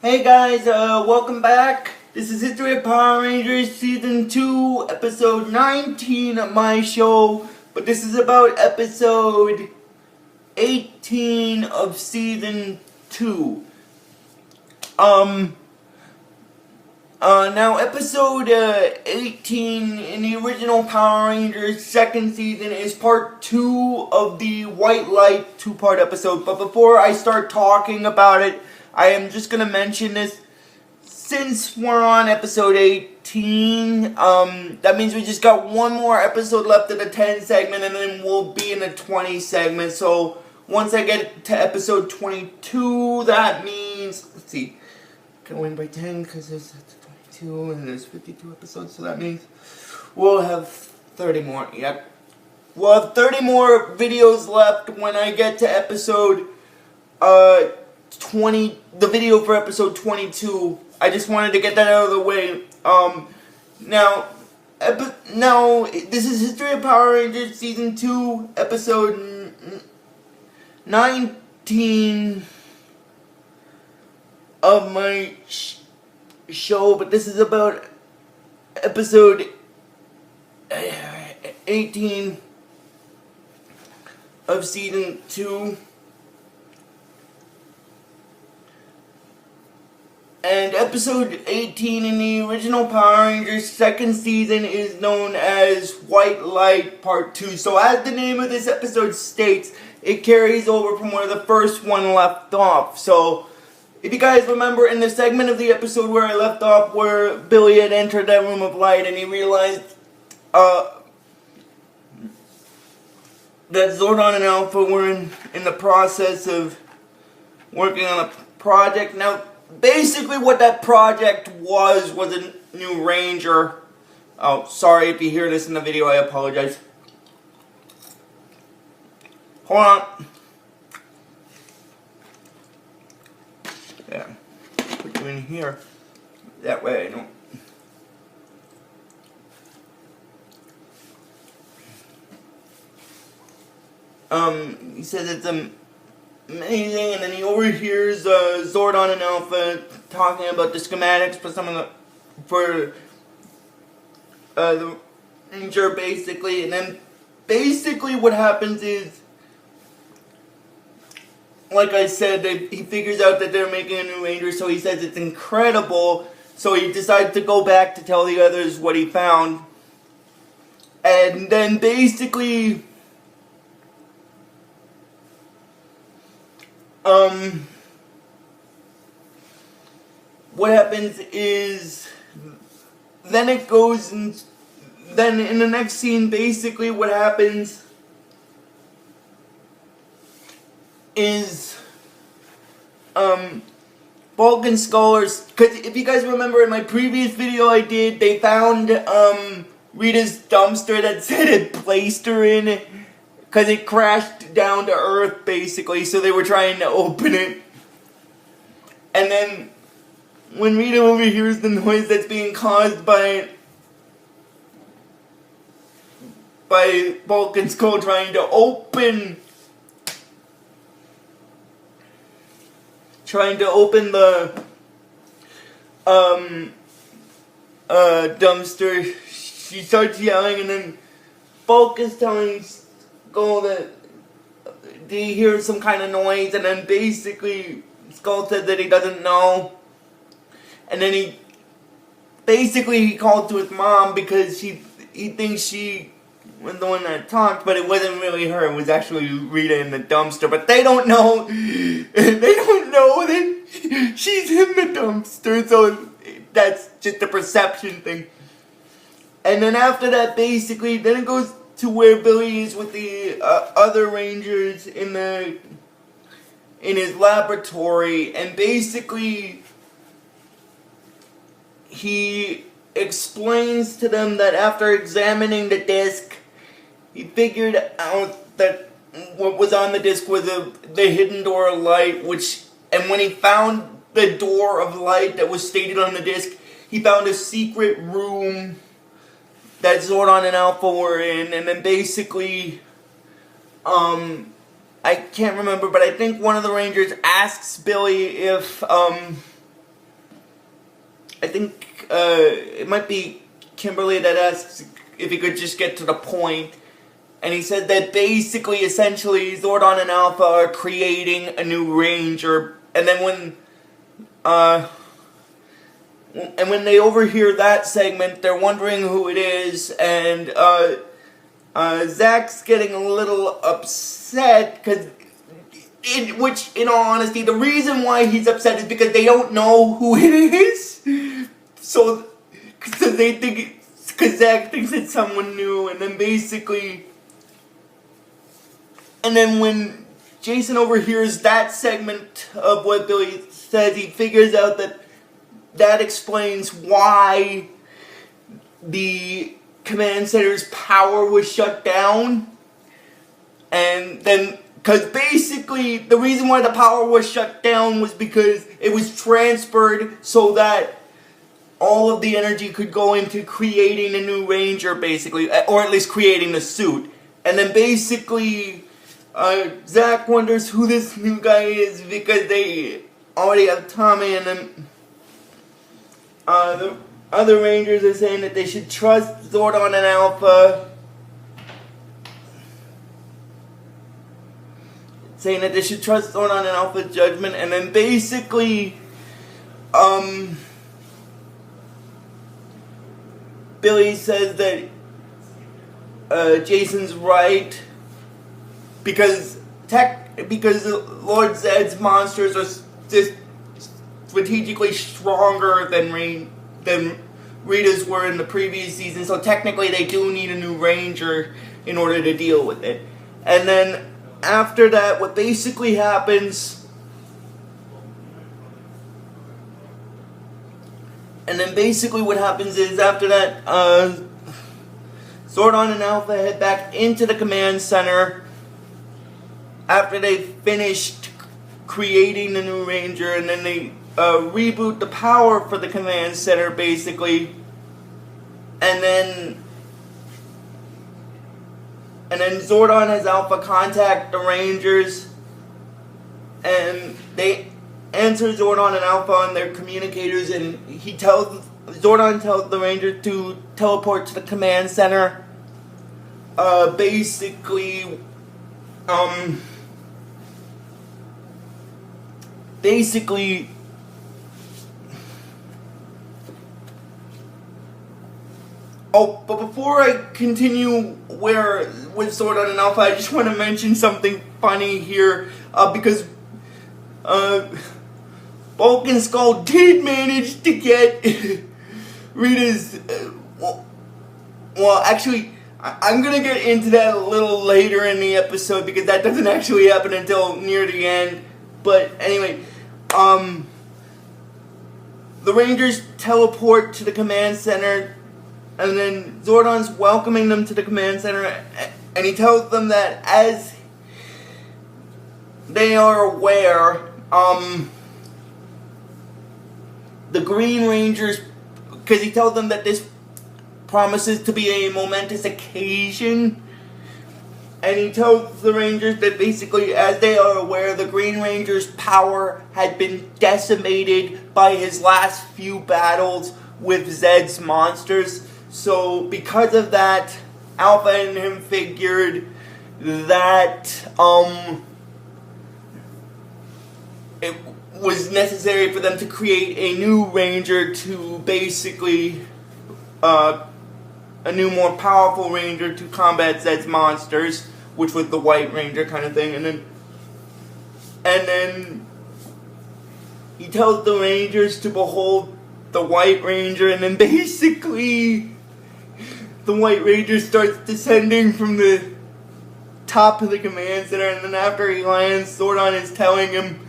Hey guys, welcome back. This is History of Power Rangers Season 2, Episode 19 of my show. But this is about Episode 18 of Season 2. Now Episode 18 in the original Power Rangers second season is part 2 of the White Light 2-part episode. But before I start talking about it, I am just going to mention this. Since we're on episode 18, that means we just got one more episode left of the 10 segment, and then we'll be in the 20 segment. So once I get to episode 22, that means, let's see, can I win by 10 because there's 22 and there's 52 episodes, so that means we'll have 30 more. Yep. We'll have 30 more videos left when I get to episode 20, the video for episode 22. I just wanted to get that out of the way. Now this is History of Power Rangers Season 2, Episode 19 of my show, but this is about Episode 18 of Season 2. And episode 18 in the original Power Rangers second season is known as White Light Part 2. So as the name of this episode states, it carries over from where the first one left off. So if you guys remember in the segment of the episode where I left off, where Billy had entered that room of light and he realized that Zordon and Alpha were in the process of working on a project. Now, basically what that project was a new Ranger. Oh, sorry if you hear this in the video, I apologize. Hold on. Yeah, put you in here. That way I don't. He says it's amazing, and then he overhears Zordon and Alpha talking about the schematics for the Ranger, basically. And then basically what happens is, like I said, he figures out that they're making a new Ranger, so he says it's incredible. So he decides to go back to tell the others what he found. And then basically what happens is, then it goes, and then in the next scene, basically what happens is, Bulk and Scholars, because if you guys remember in my previous video I did, they found, Rita's dumpster that said it placed her in it, because it crashed down to Earth, basically, so they were trying to open it. And then, when Rita overhears the noise that's being caused by Bulk and Skull trying to open the dumpster, she starts yelling, and then Bulk is telling Skull that they hear some kind of noise, and then basically Skull says that he doesn't know. And then he called to his mom because he thinks she was the one that talked, but it wasn't really her. It was actually Rita in the dumpster. But they don't know. They don't know that she's in the dumpster. So that's just a perception thing. And then after that, basically, then it goes to where Billy is with the other Rangers in his laboratory, and basically he explains to them that after examining the disc, he figured out that what was on the disc was the hidden door of light, and when he found the door of light that was stated on the disc, he found a secret room that Zordon and Alpha were in. And then basically, I can't remember, but I think one of the Rangers asks Billy if I think it might be Kimberly that asks if he could just get to the point. And he said that basically, essentially, Zordon and Alpha are creating a new Ranger. And then when they overhear that segment, they're wondering who it is. And Zach's getting a little upset because, which, in all honesty, the reason why he's upset is because they don't know who it is. So they think, because Zach thinks it's someone new, and then basically. And then when Jason overhears that segment of what Billy says, he figures out that explains why the command center's power was shut down. And then, because basically the reason why the power was shut down was because it was transferred so that all of the energy could go into creating a new Ranger, basically, or at least creating the suit. And then basically, Zach wonders who this new guy is because they already have Tommy, and then the other Rangers are saying that they should trust Zordon and Alpha. Saying that they should trust Zordon and Alpha's judgment, and then basically, Billy says that Jason's right because Lord Zed's monsters are just strategically stronger than Rita's were in the previous season, so technically they do need a new Ranger in order to deal with it. And then after that, what basically happens, is after that, Zordon and Alpha head back into the command center after they finished creating the new Ranger, and then they reboot the power for the command center, basically. And then Zordon has Alpha contact the Rangers, and they answer Zordon and Alpha on their communicators, and Zordon tells the Ranger to teleport to the command center. Basically, oh, but before I continue with Zordon and Alpha, I just want to mention something funny here, because Bulk and Skull did manage to get Rita's, well, actually, I'm going to get into that a little later in the episode, because that doesn't actually happen until near the end. But anyway, the Rangers teleport to the command center, and then Zordon's welcoming them to the command center, and he tells them that as they are aware, the Green Rangers, because he tells them that this promises to be a momentous occasion, and he tells the Rangers that basically, as they are aware, the Green Ranger's power had been decimated by his last few battles with Zed's monsters. So because of that, Alpha and him figured that it was necessary for them to create a new Ranger to basically a new, more powerful Ranger to combat Zed's monsters, which was the White Ranger kind of thing. And then he tells the Rangers to behold the White Ranger, and then basically the White Ranger starts descending from the top of the command center, and then after he lands, Zordon is telling him,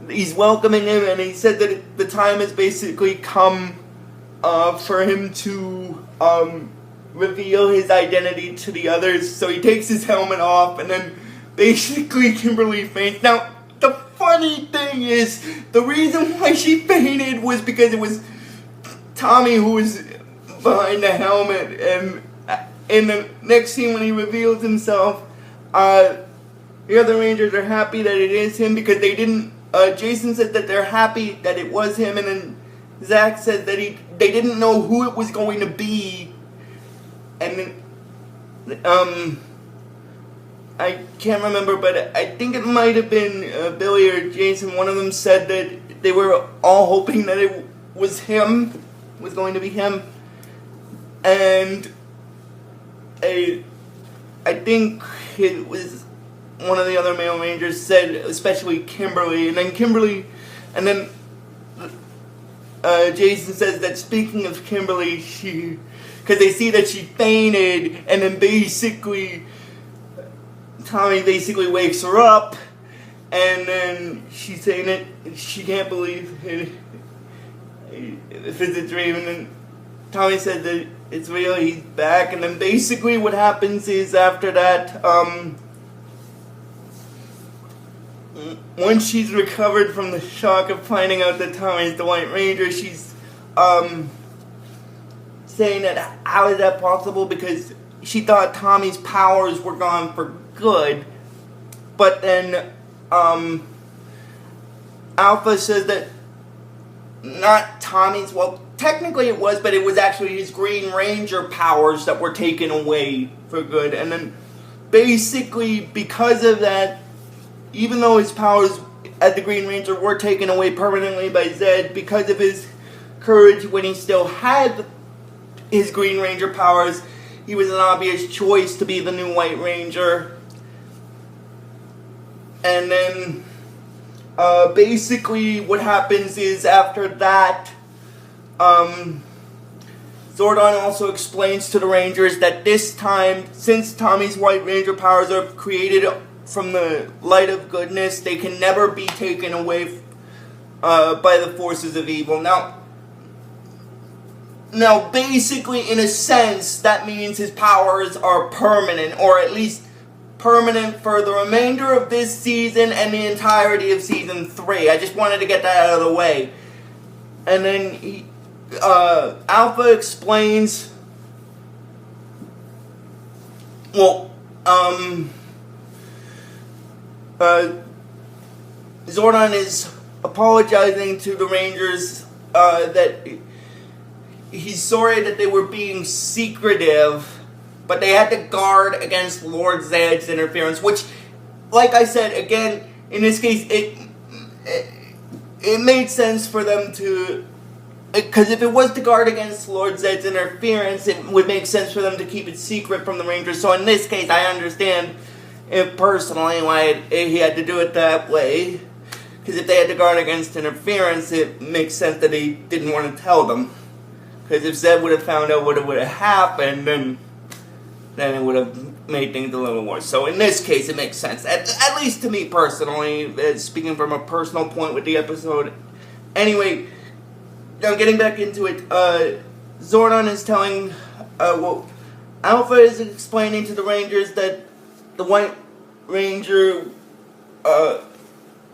he's welcoming him, and he said that the time has basically come for him to reveal his identity to the others. So he takes his helmet off, and then basically Kimberly faints. Now, the funny thing is, the reason why she fainted was because it was Tommy who was behind the helmet, and in the next scene when he reveals himself, the other Rangers are happy that it is him, because they didn't, Jason said that they're happy that it was him, and then Zach said that they didn't know who it was going to be, and I can't remember, but I think it might have been Billy or Jason. One of them said that they were all hoping that it was going to be him, and I think it was one of the other male rangers said, especially Kimberly, and then Jason says that speaking of Kimberly, because they see that she fainted, and then Tommy basically wakes her up, and then she's saying that she can't believe it, if it's a dream, and then Tommy said that it's real, he's back, and then basically what happens is after that, once she's recovered from the shock of finding out that Tommy's the White Ranger, she's saying that how is that possible, because she thought Tommy's powers were gone for good, but then Alpha says that not Tommy's, well, technically it was, but it was actually his Green Ranger powers that were taken away for good, and then basically because of that, even though his powers as the Green Ranger were taken away permanently by Zed, because of his courage when he still had his Green Ranger powers, he was an obvious choice to be the new White Ranger. And then basically what happens is after that, Zordon also explains to the Rangers that this time, since Tommy's White Ranger powers are created from the light of goodness, they can never be taken away by the forces of evil. Now, basically, in a sense, that means his powers are permanent, or at least permanent for the remainder of this season and the entirety of Season 3. I just wanted to get that out of the way. And then Alpha explains, well, Zordon is apologizing to the Rangers that he's sorry that they were being secretive, but they had to guard against Lord Zed's interference, which, like I said, again, in this case, it made sense for them to, because if it was to guard against Lord Zed's interference, it would make sense for them to keep it secret from the Rangers. So in this case, I understand it personally why he had to do it that way, because if they had to guard against interference, it makes sense that he didn't want to tell them. Because if Zed would have found out what would have happened, then it would have made things a little worse. So in this case, it makes sense. At least to me personally, speaking from a personal point with the episode. Anyway, now getting back into it, Zordon is telling, Alpha is explaining to the Rangers that the White Ranger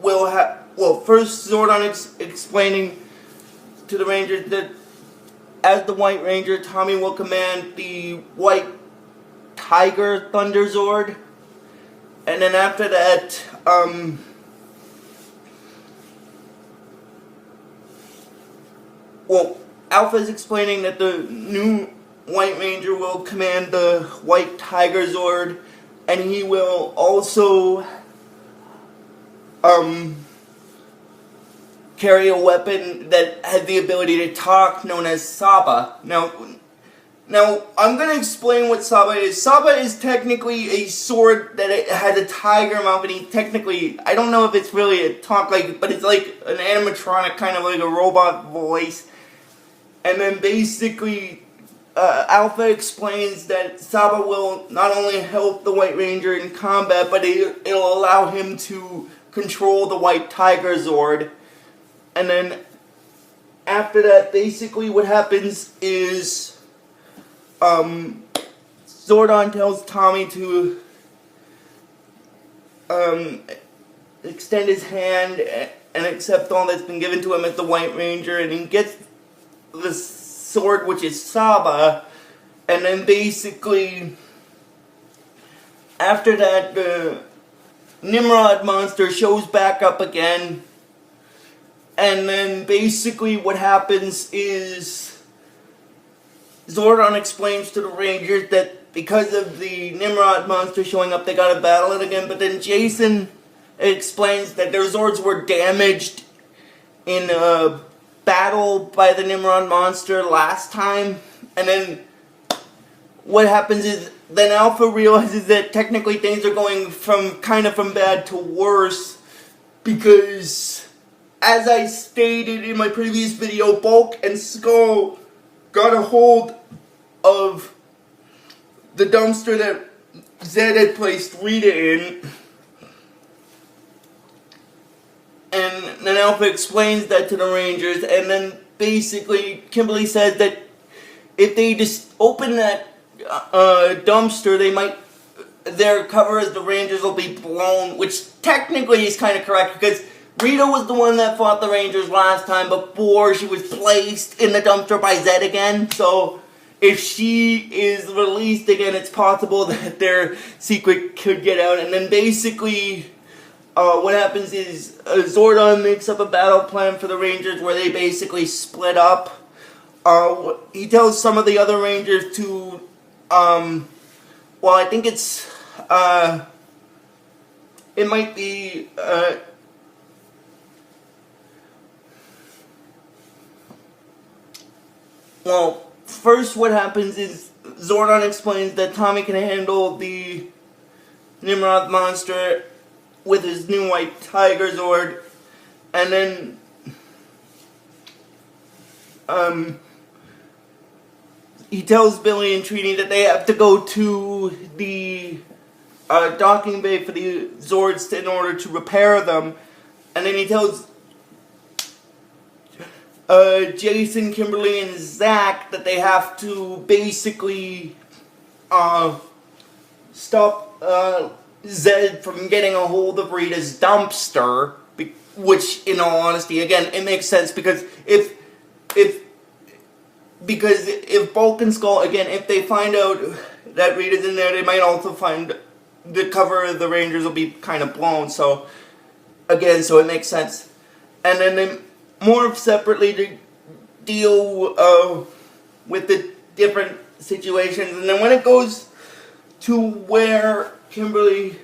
will have, first Zordon explaining to the Rangers that as the White Ranger, Tommy will command the White Tiger Thunder Zord. And then after that, Alpha is explaining that the new White Ranger will command the White Tiger Zord, and he will also carry a weapon that has the ability to talk, known as Saba. Now I'm going to explain what Saba is. Saba is technically a sword that it has a tiger mouth, and technically, I don't know if it's really a talk, but it's like an animatronic, kind of like a robot voice. And then basically, Alpha explains that Saba will not only help the White Ranger in combat, but it'll allow him to control the White Tiger Zord. And then after that, basically what happens is Zordon tells Tommy to extend his hand and accept all that's been given to him as the White Ranger, and he gets the sword, which is Saba, and then basically after that the Nimrod monster shows back up again, And then basically what happens is Zordon explains to the Rangers that because of the Nimrod monster showing up, they gotta battle it again. But then Jason explains that their Zords were damaged in a battle by the Nimrod monster last time. And then what happens is then Alpha realizes that technically things are going from bad to worse, because as I stated in my previous video, Bulk and Skull got a hold of the dumpster that Zed had placed Rita in. And then Alpha explains that to the Rangers, and then basically Kimberly says that if they just open that dumpster, their cover as the Rangers will be blown, which technically is kind of correct, because Rita was the one that fought the Rangers last time before she was placed in the dumpster by Zed again. So if she is released again, it's possible that their secret could get out. And then basically what happens is Zordon makes up a battle plan for the Rangers where they basically split up. He tells some of the other Rangers to, well, I think it's, it might be, well, first what happens is Zordon explains that Tommy can handle the Nimrod monster with his new white Tiger Zord, and then he tells Billy and Trini that they have to go to the docking bay for the Zords in order to repair them, and then he tells Jason, Kimberly, and Zach that they have to basically stop Zed from getting a hold of Rita's dumpster, which, in all honesty, again, it makes sense, because if Bulk and Skull, again, if they find out that Rita's in there, they might also find the cover of the Rangers will be kind of blown, so, again, so it makes sense. And then they morph separately to deal with the different situations, and then when it goes to where Kimberly,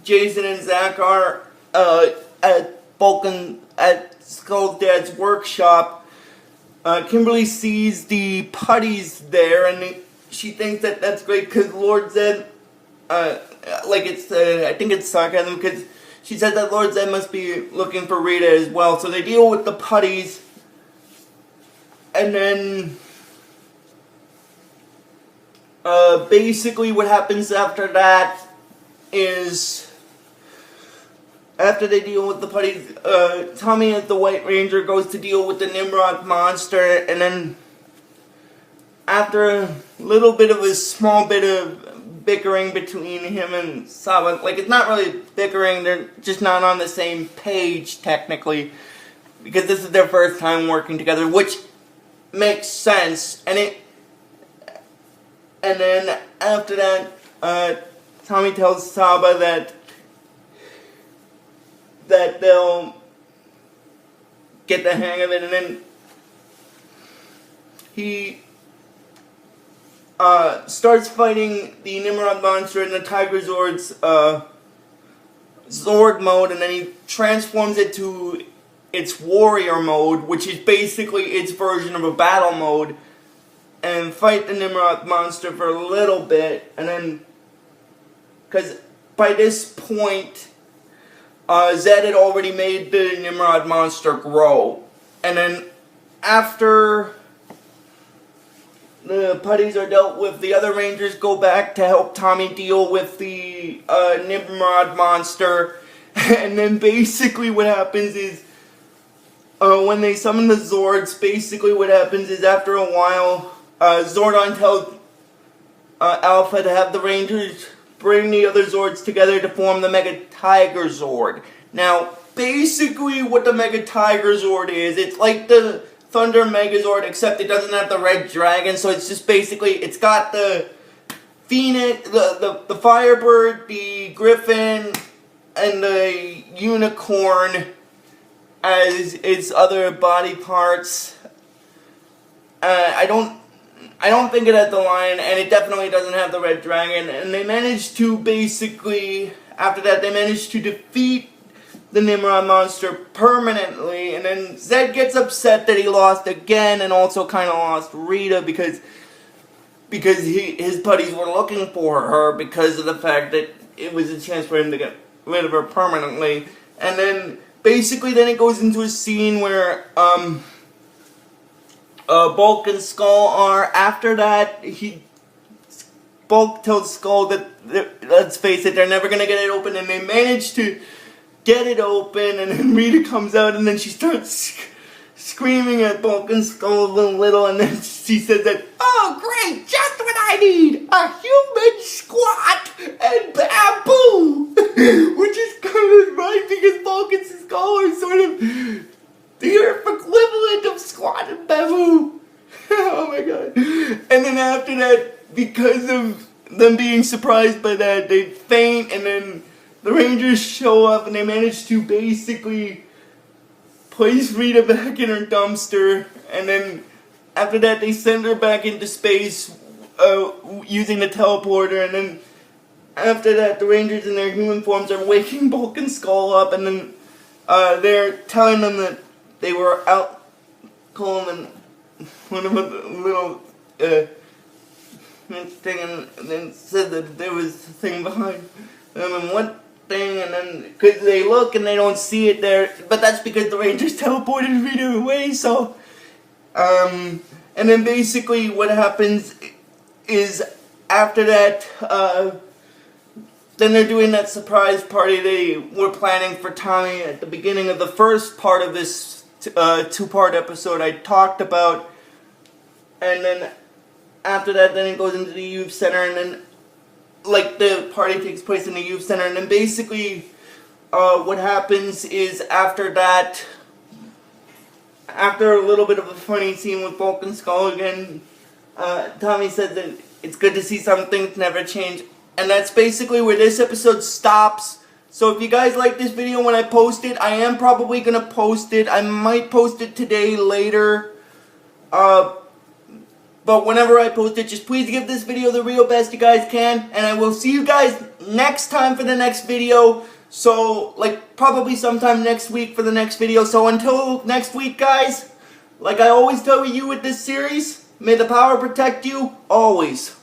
Jason and Zach are at Bulk and at Skull's dad's workshop, Kimberly sees the putties there, and she thinks that that's great because Lord Zed, I think it's sarcasm, because she said that Lord Zed must be looking for Rita as well. So they deal with the putties, and then basically what happens after that is, after they deal with the putties, Tommy as the White Ranger goes to deal with the Nimrod monster, and then after a little bit of a small bit of bickering between him and Saba, like, it's not really bickering, they're just not on the same page technically, because this is their first time working together, which makes sense. And then after that, Tommy tells Saba that they'll get the hang of it, and then he starts fighting the Nimrod monster in the Tiger Zord's Zord mode, and then he transforms it to its warrior mode, which is basically its version of a battle mode, and fight the Nimrod monster for a little bit, and then, because by this point, Zed had already made the Nimrod monster grow, and then after the putties are dealt with, the other Rangers go back to help Tommy deal with the Nimrod monster, and then basically what happens is, when they summon the Zords, basically what happens is after a while, Zordon tells Alpha to have the Rangers bring the other Zords together to form the Mega Tiger Zord. Now, basically what the Mega Tiger Zord is, it's like the Thunder Megazord, except it doesn't have the red dragon, so it's just basically, it's got the Phoenix, the Firebird, the Griffin, and the unicorn as its other body parts. I don't think it has the lion, and it definitely doesn't have the red dragon. And they managed to basically, after that, they managed to defeat the Nimrod monster permanently. And then Zed gets upset that he lost again, and also kind of lost Rita because his buddies were looking for her because of the fact that it was a chance for him to get rid of her permanently. And then basically then it goes into a scene where Bulk and Skull are. After that, Bulk tells Skull that, let's face it, they're never gonna get it open, and they manage to get it open. And then Rita comes out, and then she starts screaming at Bulk and Skull a little, and then she says that, "Oh great, just what I need, a human squat and bamboo," which is kind of right because Bulk and Skull are sort of the Earth equivalent of Squat and Babu. Oh my god. And then after that, because of them being surprised by that, they faint, and then the Rangers show up, and they manage to basically place Rita back in her dumpster. And then after that, they send her back into space using the teleporter. And then after that, the Rangers in their human forms are waking Bulk and Skull up, and then they're telling them that they were out calling one of the little thing, and then said that there was a thing behind them, and what thing, and then because they look and they don't see it there, but that's because the Rangers teleported Rita away. So and then basically what happens is after that, then they're doing that surprise party they were planning for Tommy at the beginning of the first part of this two-part episode I talked about. And then after that, then it goes into the youth center, and then like the party takes place in the youth center. And then basically what happens is after that, after a little bit of a funny scene with Bulk and Skull again, Tommy says that it's good to see some things never change. And that's basically where this episode stops. So if you guys like this video when I post it, I am probably going to post it. I might post it today, later. But whenever I post it, just please give this video the real best you guys can. And I will see you guys next time for the next video. So, like, probably sometime next week for the next video. So until next week, guys, like I always tell you with this series, may the power protect you, always.